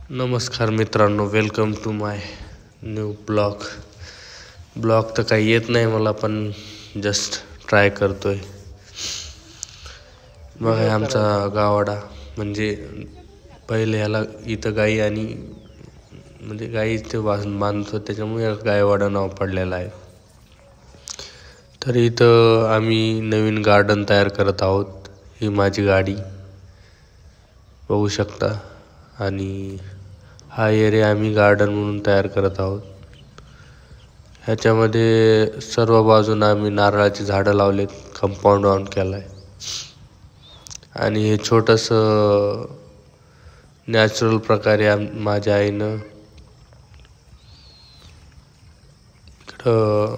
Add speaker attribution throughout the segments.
Speaker 1: नमस्कार मित्रांनो, welcome to my new blog तर काही येत नाही मला, पण जस्ट ट्राय करतोय. बघा आमचा गावाडा, म्हणजे पहिले ह्याला इथं गाई आणि म्हणजे गाई इथे बांधतो, त्याच्यामुळे गायवाडा नाव पडलेलं आहे. तर इथं आम्ही नवीन गार्डन तयार करत आहोत. ही माझी गाडी बघू शकता, आणि हा एरिया आम्ही गार्डन म्हणून तयार करत आहोत. ह्याच्यामध्ये सर्व बाजूंना आम्ही नारळाची झाडं लावलेत, कंपाऊंड राऊंड केलाय. आणि हे छोटंसं नॅचरल प्रकारे माझ्या आईनं इकडं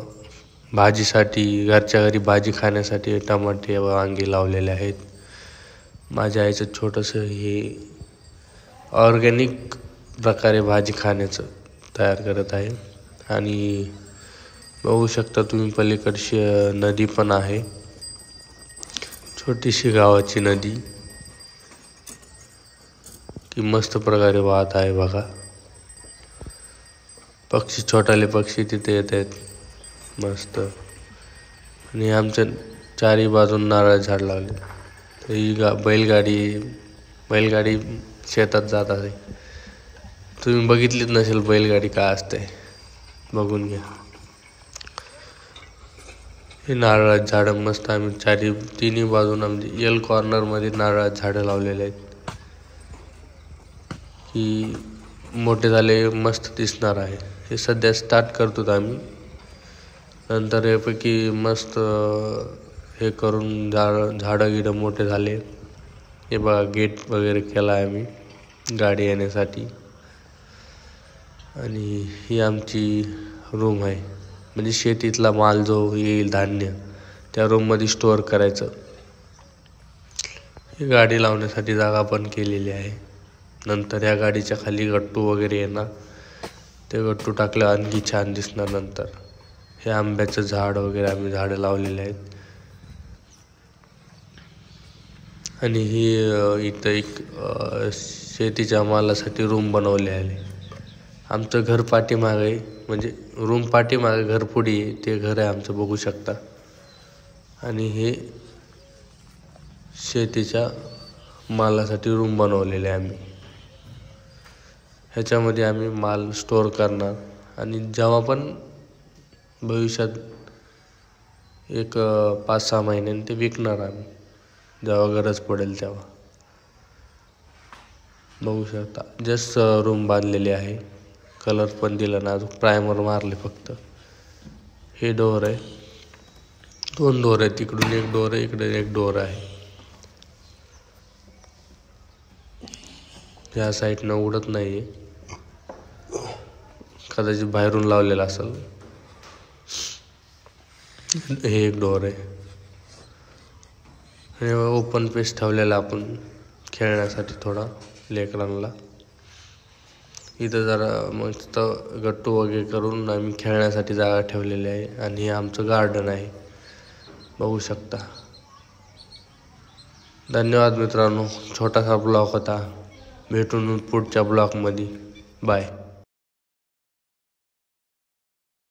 Speaker 1: भाजीसाठी, घरच्या घरी भाजी खाण्यासाठी टमाटे व वांगी लावलेले आहेत. माझ्या आईचं छोटंसं हे ऑर्गॅनिक प्रकारे भाजी खाण्याचं तयार करत आहे. आणि बघू शकता तुम्ही पलीकडची नदी पण आहे, छोटीशी गावाची नदी, की मस्त प्रकारे वाहत आहे. बघा पक्षी, छोटाले पक्षी तिथे येत आहेत मस्त. आणि आमच्या चारी बाजून नारळ झाड लावले. तर ही बैलगाडी शेतात जात आहे. तुम्ही बघितलीच नसेल बैलगाडी काय असते, बघून घ्या. हे नारळाची झाडं मस्त आम्ही तिन्ही बाजून म्हणजे एल कॉर्नर मध्ये नारळाची झाडं लावलेले आहेत, की मोठे झाले मस्त दिसणार आहे. हे सध्या स्टार्ट करतो आम्ही, नंतर यापैकी मस्त हे करून झाडं गिडं मोठे झाले. हे बघा गेट वगैरे केला आहे आम्ही गाडी येण्यासाठी. आणि ही आमची रूम आहे, म्हणजे शेतीतला माल जो येईल धान्य त्या रूममध्ये स्टोअर करायचं. ही गाडी लावण्यासाठी जागा पण केलेली आहे. नंतर या गाडीच्या खाली गट्टू वगैरे येणार, ते गट्टू टाकल्यावर आणखी छान दिसणार. नंतर हे आंब्याचं झाड वगैरे आम्ही झाडं लावलेले आहेत. आणि ही इथं एक शेतीच्या मालासाठी रूम बनवले आहे. आमचं घर पाठीमागे, म्हणजे रूम पाठीमागे, घर पुढे ते घर आहे आमचं, बघू शकता. आणि हे शेतीच्या मालासाठी रूम बनवलेले आहे आम्ही. ह्याच्यामध्ये आम्ही माल स्टोअर करणार, आणि जेव्हा पण भविष्यात एक 5-6 महिन्यांनी ते विकणार आम्ही, जेव्हा गरज पडेल तेव्हा. बघू शकता जस्ट रूम बांधलेली आहे, कलर पण दिला ना, अजून प्रायमर मारले फक्त. हे डोअर आहे, 2 डोअर आहे, तिकडून एक डोअर आहे, इकडे एक डोअर आहे. ह्या साईडनं उडत नाहीये, कदाचित बाहेरून लावलेला असेल. हे एक डोअर आहे, आणि ओपन पेस ठेवलेला आपण खेळण्यासाठी थोडा लेकरांना. इथं जरा मस्त गट्टू वगैरे करून आम्ही खेळण्यासाठी जागा ठेवलेली आहे. आणि हे आमचं गार्डन आहे, बघू शकता. धन्यवाद मित्रांनो, छोटासा ब्लॉग होता. भेटून पुढच्या ब्लॉगमध्ये. बाय.